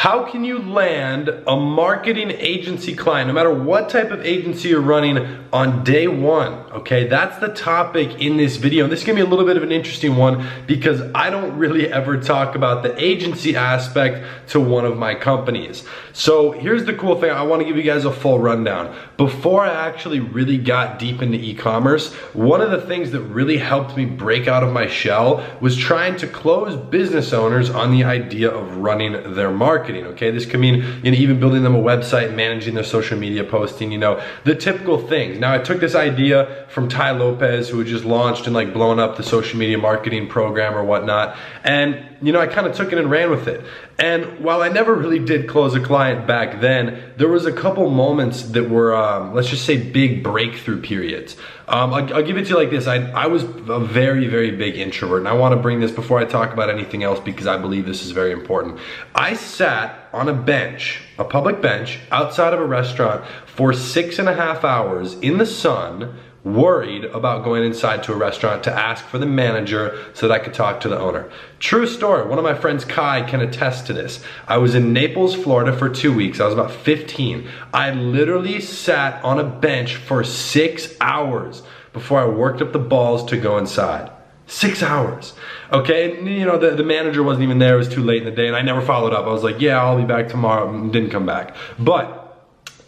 How can you land a marketing agency client, no matter what type of agency you're running, on day one? Okay, that's the topic in this video. And this is gonna be a little bit of an interesting one because I don't really ever talk about the agency aspect to one of my companies. So here's the cool thing. I wanna give you guys a full rundown. Before I actually really got deep into e-commerce, one of the things that really helped me break out of my shell was trying to close business owners on the idea of running their marketing. Okay, this could mean even building them a website, managing their social media posting, the typical things. Now I took this idea from Ty Lopez, who had just launched and like blown up the social media marketing program or whatnot, and I kind of took it and ran with it. And while I never really did close a client back then, there was a couple moments that were, let's just say, big breakthrough periods. I'll give it to you like this. I was a very, very big introvert, and I want to bring this before I talk about anything else because I believe this is very important. I sat on a bench, a public bench, outside of a restaurant for 6.5 hours in the sun, worried about going inside to a restaurant to ask for the manager so that I could talk to the owner. True story. One of my friends, Kai, can attest to this. I was in Naples, Florida for 2 weeks. I was about 15. I literally sat on a bench for 6 hours before I worked up the balls to go inside. 6 hours. Okay, and the manager wasn't even there. It was too late in the day, and I never followed up. I was like, yeah, I'll be back tomorrow, and didn't come back. But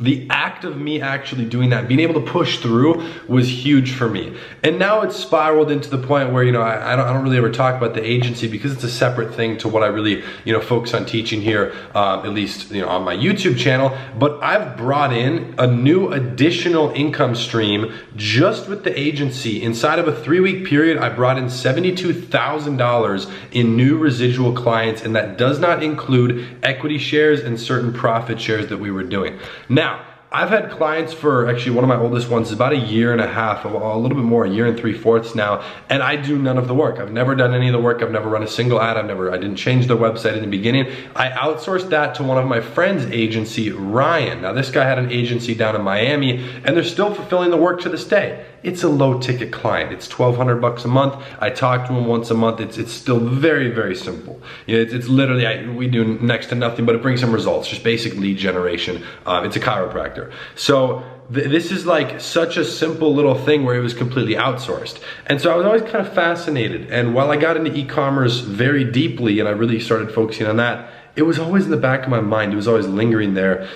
the act of me actually doing that, being able to push through, was huge for me. And now it's spiraled into the point where, I don't really ever talk about the agency because it's a separate thing to what I really, focus on teaching here, at least, on my YouTube channel. But I've brought in a new additional income stream just with the agency. Inside of a 3-week period, I brought in $72,000 in new residual clients, and that does not include equity shares and certain profit shares that we were doing. Now, I've had clients for, actually one of my oldest ones is about 1.5 years, a little bit more, 1 3/4 years now, and I do none of the work. I've never done any of the work. I've never run a single ad. I didn't change their website in the beginning. I outsourced that to one of my friend's agency, Ryan. Now this guy had an agency down in Miami, and they're still fulfilling the work to this day. It's a low ticket client. It's $1,200 a month. I talk to him once a month. It's still very, very simple. It's literally, we do next to nothing, but it brings some results, just basic lead generation. It's a chiropractor. So this is like such a simple little thing where it was completely outsourced. And so I was always kind of fascinated. And while I got into e-commerce very deeply and I really started focusing on that, it was always in the back of my mind. It was always lingering there.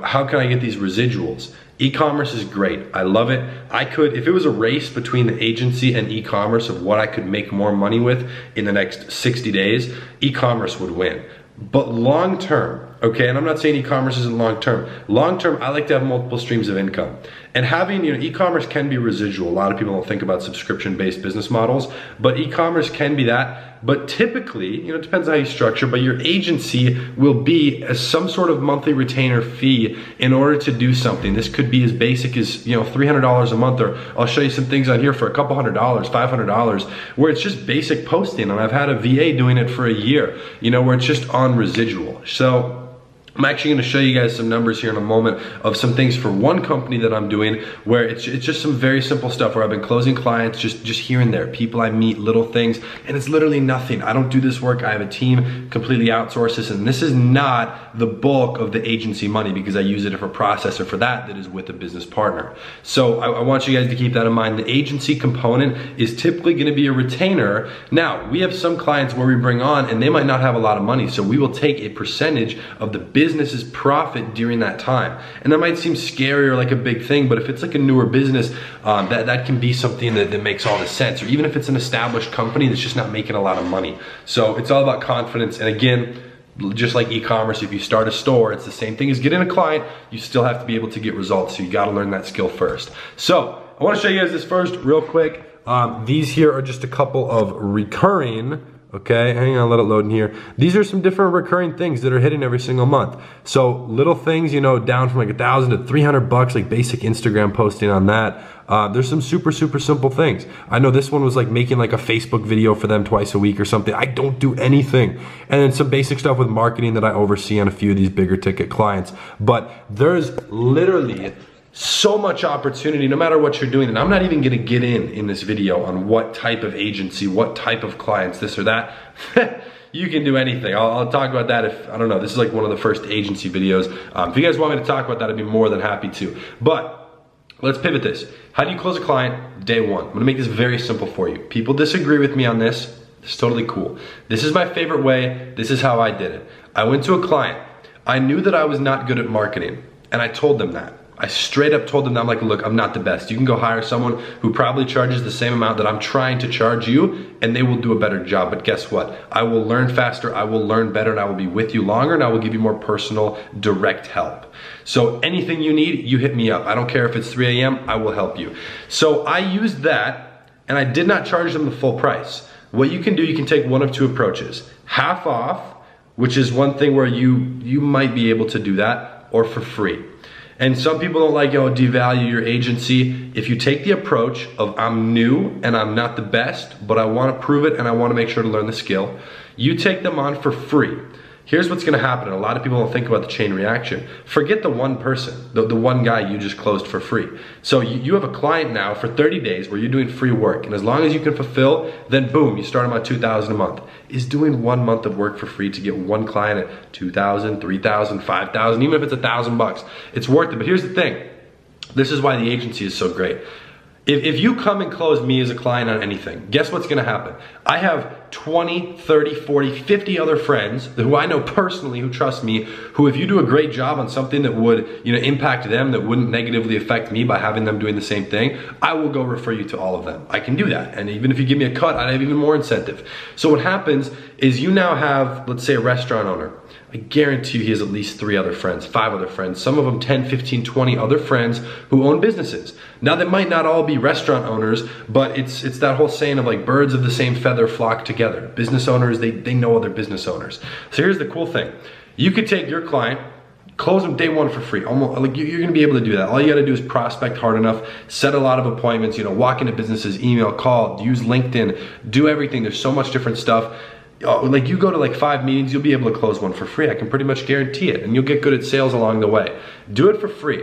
How can I get these residuals? E-commerce is great. I love it. If it was a race between the agency and e-commerce of what I could make more money with in the next 60 days, e-commerce would win. But long term, okay, and I'm not saying e-commerce isn't long term. Long term, I like to have multiple streams of income. And having, e-commerce can be residual. A lot of people don't think about subscription-based business models, but e-commerce can be that. But typically, it depends on how you structure, but your agency will be some sort of monthly retainer fee in order to do something. This could be as basic as, $300 a month, or I'll show you some things on here for a couple $100, $500, where it's just basic posting. And I've had a VA doing it for 1 year, where it's just on residual. So I'm actually gonna show you guys some numbers here in a moment of some things for one company that I'm doing where it's just some very simple stuff where I've been closing clients just here and there, people I meet, little things, and it's literally nothing. I don't do this work. I have a team, completely outsource this, and this is not the bulk of the agency money because I use a different processor for that is with a business partner. So I want you guys to keep that in mind. The agency component is typically gonna be a retainer. Now, we have some clients where we bring on and they might not have a lot of money, so we will take a percentage of the business's profit during that time. And that might seem scary or like a big thing, but if it's like a newer business, that can be something that makes all the sense. Or even if it's an established company that's just not making a lot of money. So it's all about confidence. And again, just like e-commerce, if you start a store, it's the same thing as getting a client. You still have to be able to get results. So you gotta learn that skill first. So I wanna show you guys this first real quick. These here are just a couple of recurring, okay, hang on, let it load in here. These are some different recurring things that are hitting every single month. So little things, down from like 1,000 to 300 bucks, like basic Instagram posting on that. There's some super simple things. I know this one was like making like a Facebook video for them twice a week or something. I don't do anything. And then some basic stuff with marketing that I oversee on a few of these bigger ticket clients. But there's literally so much opportunity no matter what you're doing. And I'm not even gonna get in this video on what type of agency, what type of clients, this or that. you can do anything. I'll talk about that if, I don't know, this is like one of the first agency videos. If you guys want me to talk about that, I'd be more than happy to. But let's pivot this. How do you close a client day one? I'm gonna make this very simple for you. People disagree with me on this. It's totally cool. This is my favorite way. This is how I did it. I went to a client. I knew that I was not good at marketing, and I told them that. I straight up told them that, I'm like, look, I'm not the best. You can go hire someone who probably charges the same amount that I'm trying to charge you, and they will do a better job. But guess what? I will learn faster, I will learn better, and I will be with you longer, and I will give you more personal, direct help. So anything you need, you hit me up. I don't care if it's 3 a.m., I will help you. So I used that, and I did not charge them the full price. What you can do, you can take one of two approaches. Half off, which is one thing where you might be able to do that, or for free. And some people don't like, devalue your agency. If you take the approach of I'm new and I'm not the best, but I wanna prove it and I wanna make sure to learn the skill, you take them on for free. Here's what's gonna happen, and a lot of people don't think about the chain reaction. Forget the one person, the one guy you just closed for free. So you have a client now for 30 days where you're doing free work, and as long as you can fulfill, then boom, you start them at $2,000 a month. Is doing 1 month of work for free to get one client at $2,000, $3,000, $5,000, even if it's $1,000, it's worth it. But here's the thing, this is why the agency is so great. If you come and close me as a client on anything, guess what's gonna happen? I have 20, 30, 40, 50 other friends who I know personally, who trust me, who if you do a great job on something that would impact them, that wouldn't negatively affect me by having them doing the same thing, I will go refer you to all of them. I can do that. And even if you give me a cut, I'd have even more incentive. So what happens is you now have, let's say, a restaurant owner. I guarantee you he has at least 3 other friends, 5 other friends, some of them 10, 15, 20 other friends who own businesses. Now they might not all be restaurant owners, but it's that whole saying of like birds of the same feather flock together. Business owners, they know other business owners. So here's the cool thing. You could take your client, close them day one for free. Almost like you're gonna be able to do that. All you gotta do is prospect hard enough, set a lot of appointments, walk into businesses, email, call, use LinkedIn, do everything. There's so much different stuff. Like you go to like 5 meetings, you'll be able to close one for free. I can pretty much guarantee it. And you'll get good at sales along the way. Do it for free.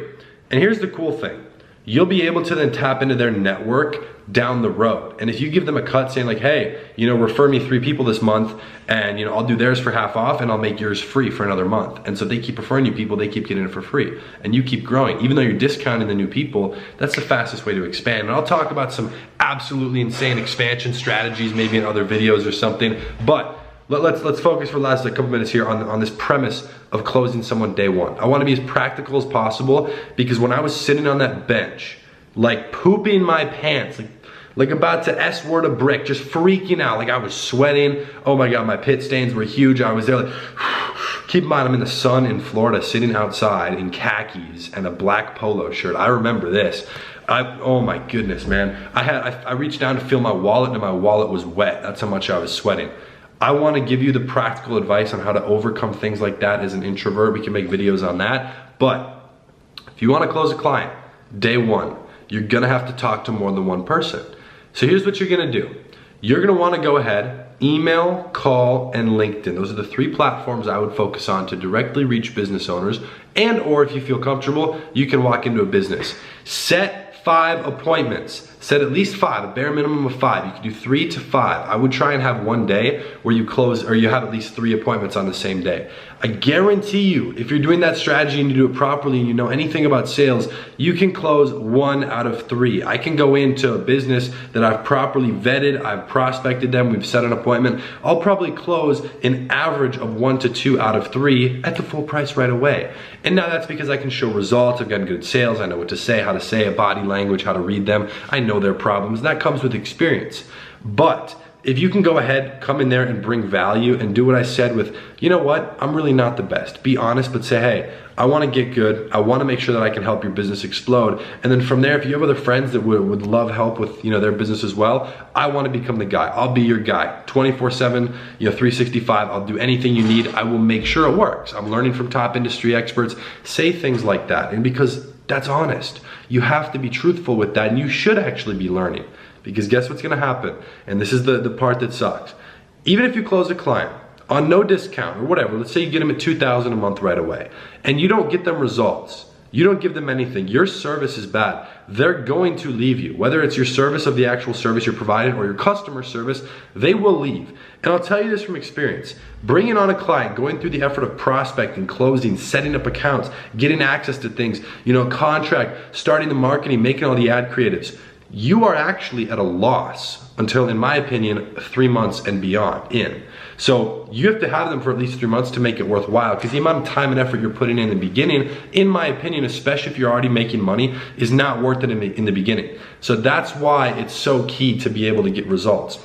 And here's the cool thing. You'll be able to then tap into their network down the road. And if you give them a cut saying like, hey, refer me 3 people this month and I'll do theirs for half off and I'll make yours free for another month. And so they keep referring you people, they keep getting it for free. And you keep growing. Even though you're discounting the new people, that's the fastest way to expand. And I'll talk about some absolutely insane expansion strategies maybe in other videos or something. But let's focus for the last couple minutes here on this premise of closing someone day one. I want to be as practical as possible because when I was sitting on that bench, like pooping my pants, like about to S-word a brick, just freaking out, like I was sweating. Oh my God, my pit stains were huge. I was there like, keep in mind I'm in the sun in Florida, sitting outside in khakis and a black polo shirt. I remember this. Oh my goodness, man. I reached down to feel my wallet and my wallet was wet. That's how much I was sweating. I want to give you the practical advice on how to overcome things like that as an introvert. We can make videos on that. But if you want to close a client, day one, you're going to have to talk to more than one person. So here's what you're going to do. You're going to want to go ahead, email, call, and LinkedIn. Those are the 3 platforms I would focus on to directly reach business owners. And or if you feel comfortable, you can walk into a business. Set 5 appointments. Set at least 5, a bare minimum of 5. You can do 3 to 5. I would try and have one day where you close or you have at least 3 appointments on the same day. I guarantee you, if you're doing that strategy and you do it properly and you know anything about sales, you can close 1 out of 3. I can go into a business that I've properly vetted, I've prospected them, we've set an appointment. I'll probably close an average of 1 to 2 out of 3 at the full price right away. And now that's because I can show results, I've gotten good at sales, I know what to say, how to say it, body language, how to read them. I know their problems, and that comes with experience. But if you can go ahead, come in there and bring value and do what I said with, you know what, I'm really not the best. Be honest, but say, hey, I want to get good. I want to make sure that I can help your business explode. And then from there, if you have other friends that would love help with their business as well, I want to become the guy. I'll be your guy, 24/7, 365. I'll do anything you need. I will make sure it works. I'm learning from top industry experts. Say things like that, and because that's honest. You have to be truthful with that, and you should actually be learning. Because guess what's gonna happen? And this is the part that sucks. Even if you close a client on no discount or whatever, let's say you get them at $2,000 a month right away, and you don't get them results, you don't give them anything, your service is bad, they're going to leave you. Whether it's your service of the actual service you're providing or your customer service, they will leave. And I'll tell you this from experience. Bringing on a client, going through the effort of prospecting, closing, setting up accounts, getting access to things, contract, starting the marketing, making all the ad creatives, you are actually at a loss until, in my opinion, 3 months and beyond in. So you have to have them for at least 3 months to make it worthwhile, because the amount of time and effort you're putting in the beginning, in my opinion, especially if you're already making money, is not worth it in the beginning. So that's why it's so key to be able to get results.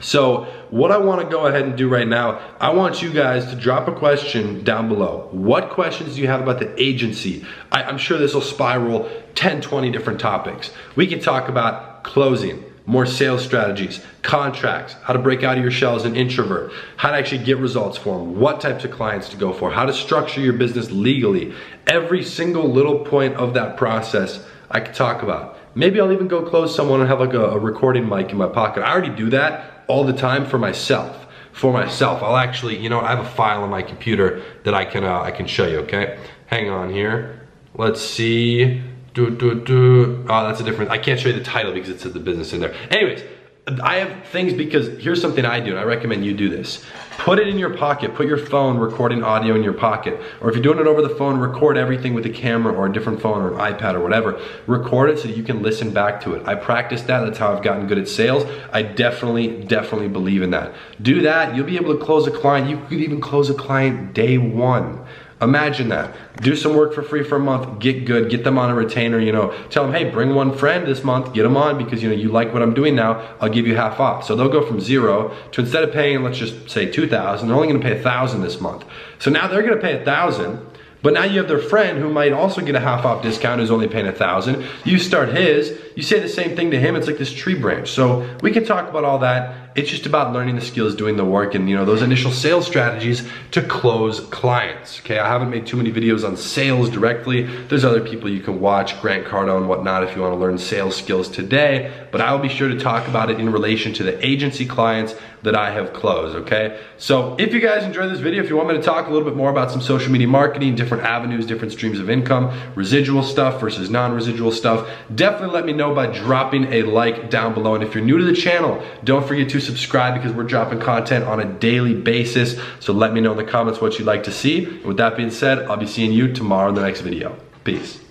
So what I want to go ahead and do right now, I want you guys to drop a question down below. What questions do you have about the agency? I'm sure this will spiral 10, 20 different topics. We can talk about closing, more sales strategies, contracts, how to break out of your shell as an introvert, how to actually get results for them, what types of clients to go for, how to structure your business legally. Every single little point of that process I could talk about. Maybe I'll even go close someone and have like a recording mic in my pocket. I already do that all the time for myself. I'll actually, I have a file on my computer that I can show you, okay? Hang on here. Let's see. Oh, that's a different, I can't show you the title because it says the business in there. Anyways, I have things, because here's something I do, and I recommend you do this. Put it in your pocket. Put your phone recording audio in your pocket. Or if you're doing it over the phone, record everything with a camera or a different phone or an iPad or whatever. Record it so that you can listen back to it. I practice that. That's how I've gotten good at sales. I definitely believe in that. Do that. You'll be able to close a client. You could even close a client day one. Imagine that. Do some work for free for a month, get good, get them on a retainer, tell them, hey, bring one friend this month, get them on because you like what I'm doing now, I'll give you half off. So they'll go from 0 to, instead of paying, let's just say $2,000, they're only gonna pay $1,000 this month. So now they're gonna pay $1,000, but now you have their friend who might also get a half off discount who's only paying $1,000. You start his, you say the same thing to him, it's like this tree branch. So we can talk about all that. It's just about learning the skills, doing the work, and those initial sales strategies to close clients. Okay, I haven't made too many videos on sales directly. There's other people you can watch, Grant Cardone and whatnot, if you want to learn sales skills today, but I will be sure to talk about it in relation to the agency clients that I have closed, okay? So if you guys enjoyed this video, if you want me to talk a little bit more about some social media marketing, different avenues, different streams of income, residual stuff versus non-residual stuff, definitely let me know by dropping a like down below. And if you're new to the channel, don't forget to subscribe, because we're dropping content on a daily basis. So let me know in the comments what you'd like to see. And with that being said, I'll be seeing you tomorrow in the next video. Peace.